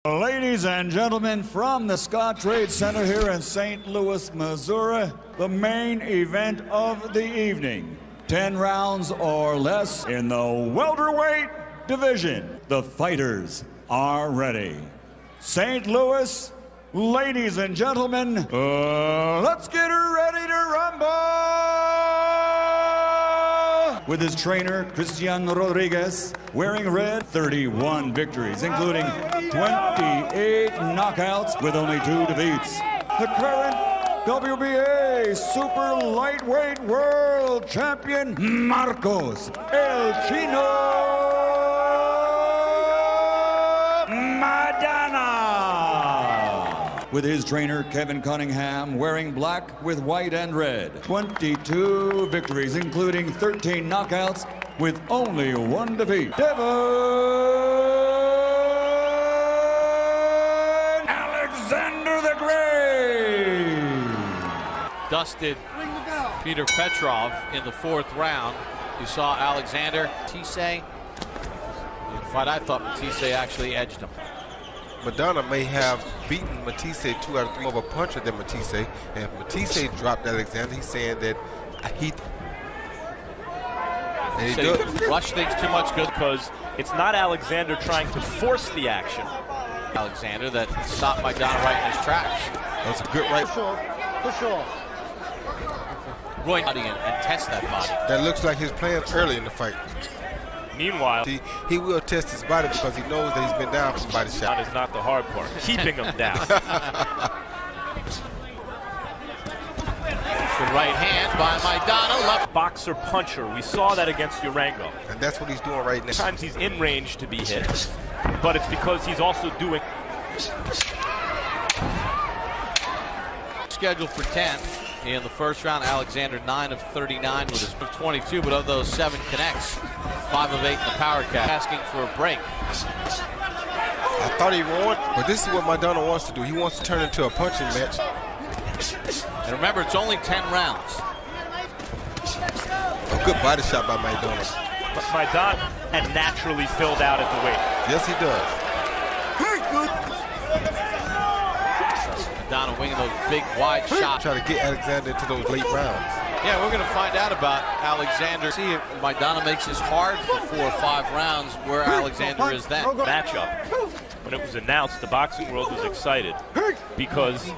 Ladies and gentlemen, from the Scott Trade Center here in St. Louis, Missouri, the main event of the evening. 10 rounds or less in the welterweight division. The fighters are ready. St. Louis, ladies and gentlemen, let's get ready to rumble! With his trainer, Christian Rodriguez, wearing red, 31 victories, including 28 knockouts with only 2 defeats. The current WBA super lightweight world champion, Marcos El Chino Maidana. With his trainer, Kevin Cunningham, wearing black with white and red. 22 victories, including 13 knockouts with only 1 defeat. Devin Alexander the Great. Dusted Peter Petrov in the 4th round. You saw Alexander. Matisse. In the fight, I thought Matisse actually edged him. Maidana may have beaten Matisse 2 out of 3 of a puncher than Matisse. And if Matisse dropped Alexander, he's saying that he rush things too much good because it's not Alexander trying to force the action. Alexander that stopped Maidana right in his tracks. That was a good right. Push off. Going body and test that body. That looks like his plan early in the fight. Meanwhile, he will test his body because he knows that he's been down from body shot. That is not the hard part. Keeping him down. The right hand by Maidana. Left boxer puncher. We saw that against Urango. And that's what he's doing right now. Sometimes he's in range to be hit, but it's because he's also doing. Scheduled for 10 in the 1st round. Alexander 9 of 39 with his 22, but of those 7 connects, 5 of 8 in the power cat. Asking for a break. I thought he won, but this is what Maidana wants to do. He wants to turn into a punching match. And remember, it's only 10 rounds. A good body shot by Maidana. But Maidana had naturally filled out at the weight. Yes, he does. Maidana winging those big, wide shots. Try to get Alexander into those late rounds. Yeah, we're going to find out about Alexander. See if Maidana makes this hard for 4 or 5 rounds, where Alexander is then. Matchup. When it was announced, the boxing world was excited because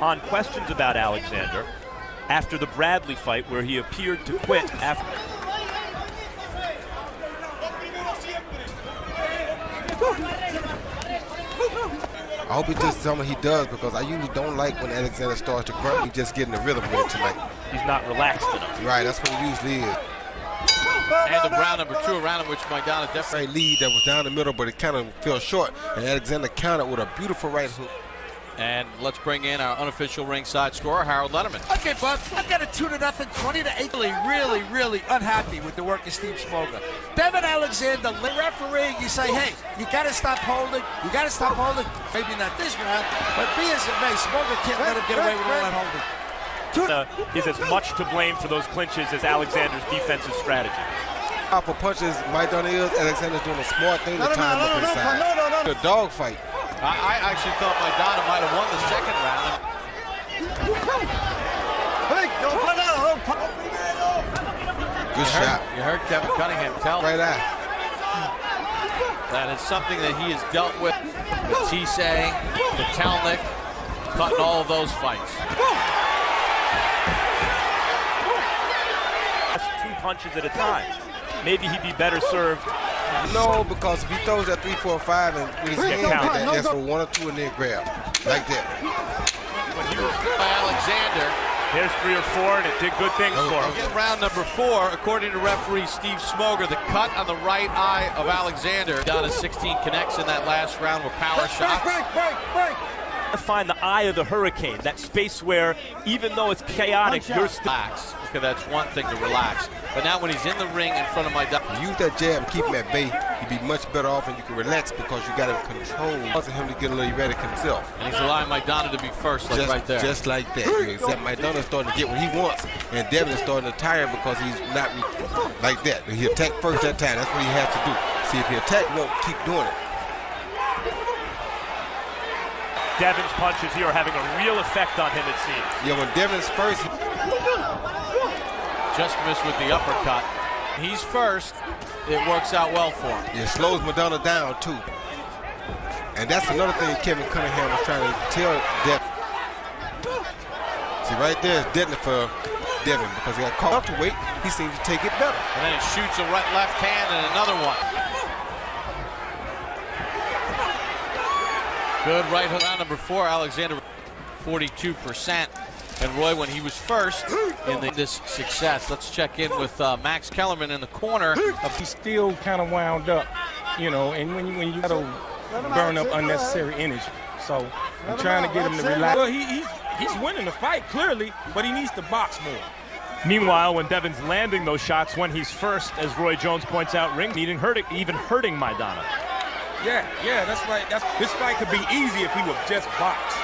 on questions about Alexander, after the Bradley fight where he appeared to quit after. I hope he does something he does, because I usually don't like when Alexander starts to grunt. He's just getting the rhythm with it tonight. He's not relaxed enough. Right, that's what he usually is. And of round number 2, a round in which Maidana definitely lead that was down the middle, but it kind of fell short. And Alexander countered with a beautiful right hook. And let's bring in our unofficial ringside scorer, Harold Letterman. Okay, Bob, I've got a 2-0, 20-8. Really unhappy with the work of Steve Smoger. Devin Alexander, the referee, you say, hey, you got to stop holding. You got to stop holding. Maybe not this round, but be as it may, Smoger can't let him get away with all that holding. Is as much to blame for those clinches as Alexander's defensive strategy. For punches, Maidana is. Alexander's doing a smart thing to time up inside. The dog fight. I actually thought Maidana might have won the 2nd round. Good shot. You heard Kevin Cunningham tell Right eye. that it's something that he has dealt with. Matisse, Patelnik, cutting all of those fights. That's 2 punches at a time. Maybe he'd be better served. No, because if he throws that 3, 4, 5 and with his hand, that's for 1 or 2 and then grab. Like that. When he was By Alexander. There's 3 or 4, and it did good things for him. In round number 4, according to referee Steve Smoger, the cut on the right eye of Alexander. Down to 16 connects in that last round with power shots. Break. Find the eye of the hurricane, that space where even though it's chaotic, you're still relaxed. Okay, that's one thing to relax. But now when he's in the ring in front of Maidana, use that jab and keep him at bay. You'd be much better off, and you can relax because you got him controlled. Causing him to get a little erratic himself. and he's allowing Maidana to be first, like right there. Just like that. Except Maidana's starting to get what he wants, and Devin is starting to tire because he's not like that. He attacked first that time. That's what he has to do. See, if he attack, he won't keep doing it. Devin's punches here are having a real effect on him, it seems. Yeah, when Devin's first, Just missed with the uppercut. He's first. It works out well for him. it slows Madonna down too. And that's another thing Kevin Cunningham was trying to tell Devin. See, right there is deadly for Devin because he got caught up to weight. He seems to take it better. And then he shoots a right left hand and another one. Good right hook on number 4. Alexander 42%. And Roy, when he was first in this success. Let's check in with Max Kellerman in the corner. He's still kind of wound up, you know, and when you got to burn up unnecessary energy. So I'm trying to get him to relax. Well, he's winning the fight, clearly, but he needs to box more. Meanwhile, when Devin's landing those shots when he's first, as Roy Jones points out, even hurting Maidana. Yeah, that's right. This fight could be easy if he would just box.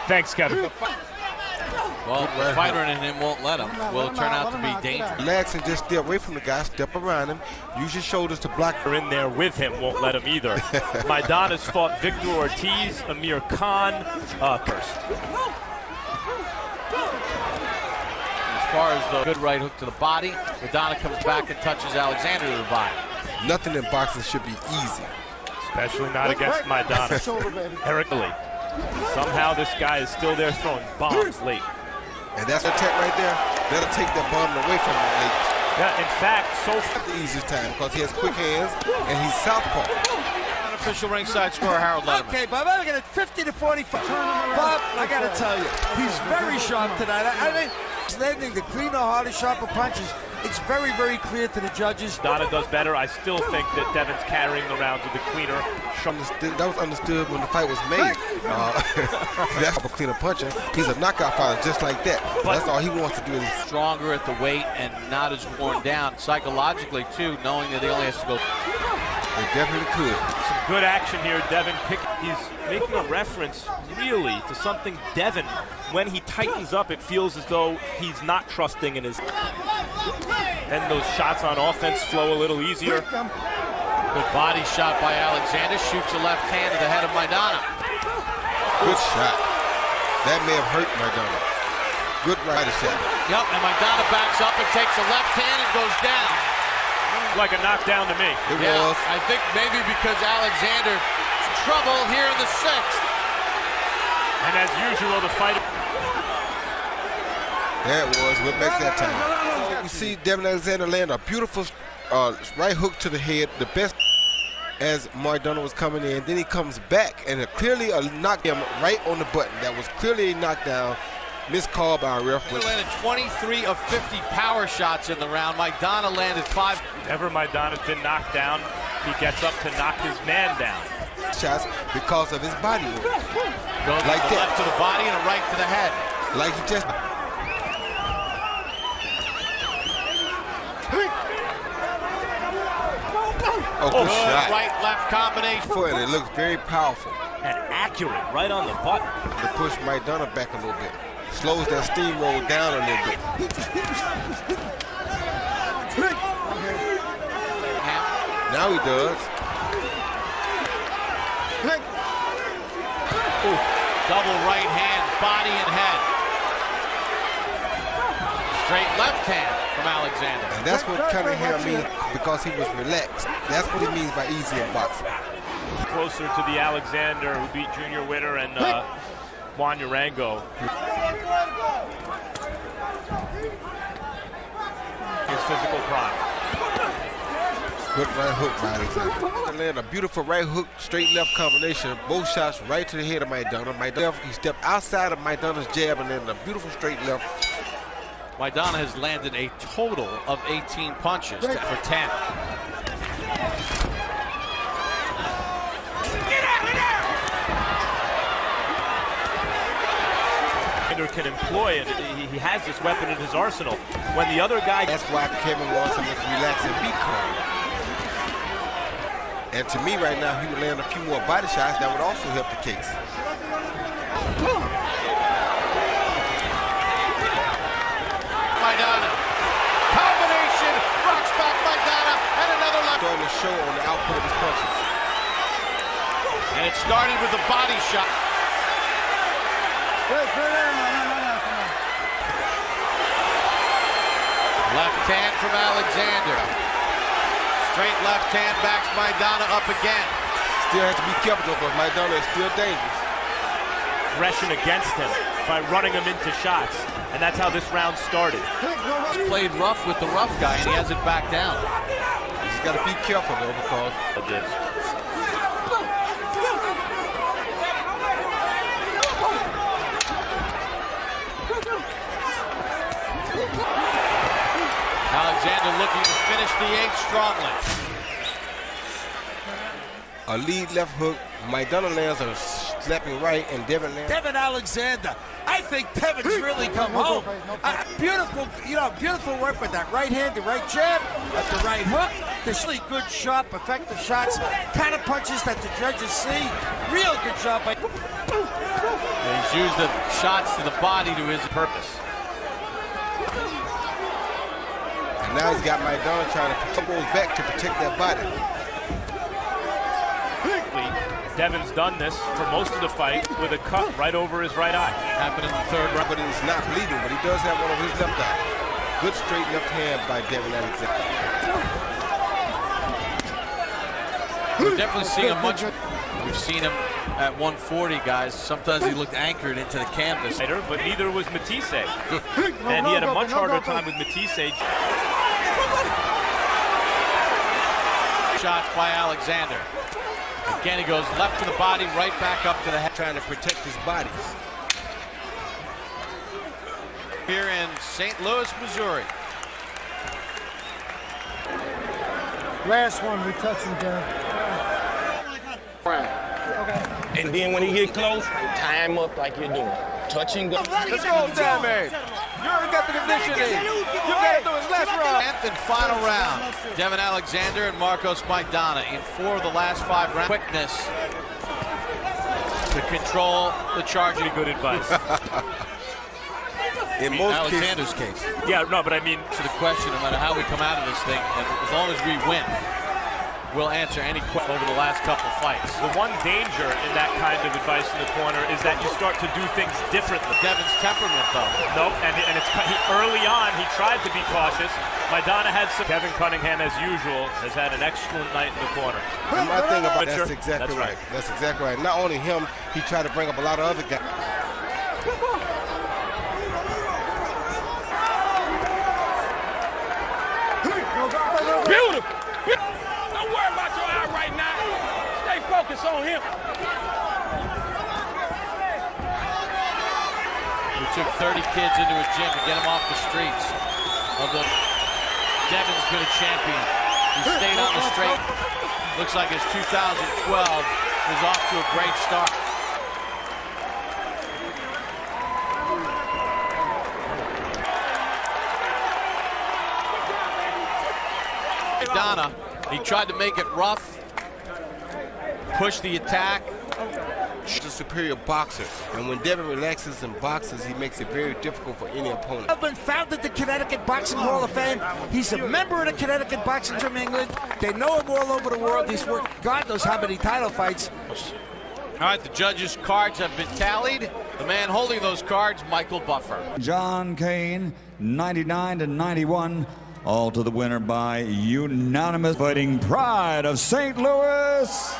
Thanks, Kevin. Well, the fighter in him won't let him. Will turn out to be dangerous. Relax and just stay away from the guy, step around him, use your shoulders to block. In there with him won't let him either. Maidana's fought Victor Ortiz, Amir Khan, first. As far as the good right hook to the body, Maidana comes back and touches Alexander to the body. Nothing in boxing should be easy. Especially not against Maidana. Eric Lee. Somehow this guy is still there throwing bombs late. And that's a tech right there. That'll take that bomb away from him late. Yeah, in fact, so the easiest time because he has quick hands and he's southpaw. Unofficial ringside scorer Harold Letterman. Okay, Bob, I'm looking at 50 to 45. Bob, I got to tell you, he's very sharp tonight. I mean, he's landing the cleaner, harder, sharper punches. It's very, very clear to the judges. Donna does better. I still think that Devin's carrying the rounds with the cleaner. That was understood when the fight was made. That's a cleaner puncher. He's a knockout fighter just like that. But that's all he wants to do is stronger at the weight and not as worn down psychologically too, knowing that he only has to go. They definitely could. Some good action here. Devin he's making a reference really to something Devin, when he tightens up, it feels as though he's not trusting in his. Then those shots on offense flow a little easier. Good body shot by Alexander. Shoots a left hand to the head of Maidana. Good shot. That may have hurt Maidana. Good right shot. Yep, and Maidana backs up and takes a left hand and goes down. Like a knockdown to me. It was. I think maybe because Alexander's trouble here in the 6th. And as usual, the fight. There it was. Went back that time. You see Devin Alexander land a beautiful right hook to the head, the best as Maidana was coming in. Then he comes back and clearly knocked him right on the button. That was clearly a knockdown. Miscalled by a ref. He landed 23 of 50 power shots in the round. Maidana landed 5. Whenever Maidana's been knocked down, he gets up to knock his man down. Shots because of his body work. Goes like a that. left to the body and a right to the head. Like he just. Oh, good shot. Right-left combination. And it looks very powerful. And accurate, right on the button. To push Maidana back a little bit. Slows that steamroll down a little bit. Now he does. Ooh, double right hand, body and head. Straight left hand from Alexander. And that's what Cunningham means because he was relaxed. That's what he means by easy in boxing. Closer to the Alexander who beat Junior Witter and Juan Urango. His physical prime. Good right hook by Alexander. Land a beautiful right hook, straight left combination. Both shots right to the head of Maidana. He stepped outside of Maidana's jab and then a beautiful straight left. Maidana has landed a total of 18 punches for 10. Can employ it. He has this weapon in his arsenal. When the other guy. That's why Kevin wants him to relax and be calm. And to me right now, he would land a few more body shots that would also help the case. Maidana. Combination. Rocks back Maidana. And another left. Starting to show on the output of his punches. And it started with the body shot. Left hand from Alexander. Straight left hand backs Maidana up again. Still have to be careful though, because Maidana is still dangerous. Aggression against him by running him into shots. And that's how this round started. He's played rough with the rough guy, and he has it back down. He's got to be careful though, because Alexander looking to finish the eighth strongly. a lead left hook. Maidana lands a slapping right, and Devin lands. Devin Alexander. I think Devin's really come home. Beautiful, beautiful work with that right hand, the right jab, at the right hook. There's really good, sharp, effective shots. Kind of punches that the judges see. Real good job by. And he's used the shots to the body to his purpose. And now he's got Maidana trying to put his back to protect that body. Devin's done this for most of the fight with a cut right over his right eye. Happened in the third round. But he's not bleeding, but he does have one over his left eye. Good straight left hand by Devin Alexander. We're definitely seeing him much. We've seen him at 140, guys. Sometimes he looked anchored into the canvas. But neither was Matisse. And he had a much harder time with Matisse. Shots by Alexander. Again, he goes left to the body, right back up to the head. Trying to protect his bodies. Here in St. Louis, Missouri. Last one, we touch him down. And then when he get close, tie him up like you're doing. Touch and go. Let's go, damage. You already got the conditioning. You got to do his last round. 10th and final round. Devin Alexander and Marcos Maidana in 4 of the last 5 rounds. Quickness to control the charge. Good advice. In most Alexander's case. Yeah, no, but I mean, To the question, no matter how we come out of this thing, and as long as we win, we'll answer any question over the last couple fights. the one danger in that kind of advice in the corner is that you start to do things differently. Devin's temperament, though. Nope, and it's early on he tried to be cautious. Maidana had some. Kevin Cunningham, as usual, has had an excellent night in the corner. And my thing about Butcher. that's exactly That's right. That's exactly right. Not only him, he tried to bring up a lot of other guys. Beautiful. Don't worry about your eye right now. Stay focused on him. We took 30 kids into a gym to get them off the streets. Devin's been a champion. He stayed on the straight. Looks like his 2012 is off to a great start. Maidana, he tried to make it rough, push the attack. He's a superior boxer, and when Devin relaxes and boxes, he makes it very difficult for any opponent. Husband founded the Connecticut Boxing Hall of Fame. He's a member of the Connecticut Boxing from England. They know him all over the world. He's worked God knows how many title fights. All right, the judges' cards have been tallied. The man holding those cards, Michael Buffer. John Kane, 99-91. All to the winner by unanimous. Fighting pride of St. Louis,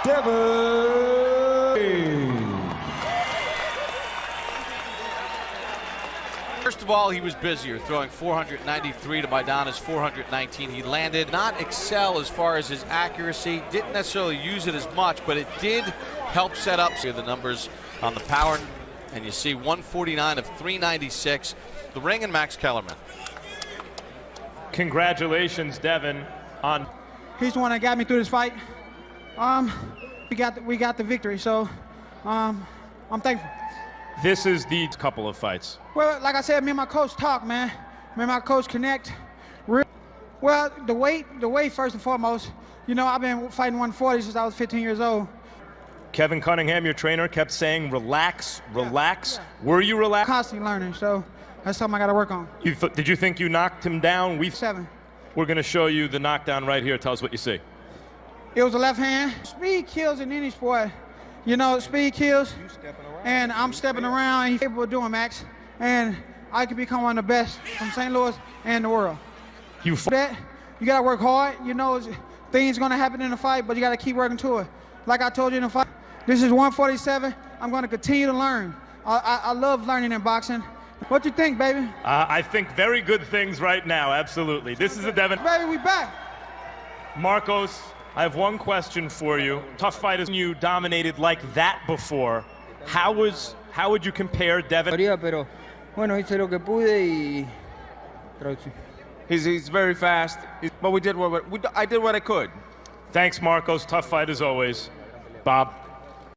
Devin. First of all, he was busier, throwing 493 to Maidana's 419. He landed, not excel as far as his accuracy, didn't necessarily use it as much, but it did help set up. See the numbers on the power, and you see 149 of 396. The ring and Max Kellerman. Congratulations, Devin, on. He's the one that got me through this fight. We got the victory, so I'm thankful. This is the couple of fights. Well, like I said, me and my coach talk, man. Me and my coach connect. Well, the weight, first and foremost. You know, I've been fighting 140 since I was 15 years old. Kevin Cunningham, your trainer, kept saying, relax, relax. Yeah. Were you relaxed? Constantly learning, so that's something I got to work on. Did you think you knocked him down? 7. We're going to show you the knockdown right here. Tell us what you see. It was a left hand. Speed kills in any sport. You know, speed kills, and I'm stepping around, and he's capable of doing, Max. And I could become one of the best from St. Louis and the world. You gotta work hard. You know, things gonna happen in the fight, but you gotta keep working to it. Like I told you in the fight, this is 147. I'm gonna continue to learn. I love learning in boxing. What you think, baby? I think very good things right now, absolutely. This is a Devin. Baby, we back. Marcos, I have one question for you. Tough fighters, you dominated like that before. How would you compare Devin? Pero bueno, hice lo que pude y traducción. He's very fast, but I did what I could. Thanks, Marcos. Tough fight as always. Bob.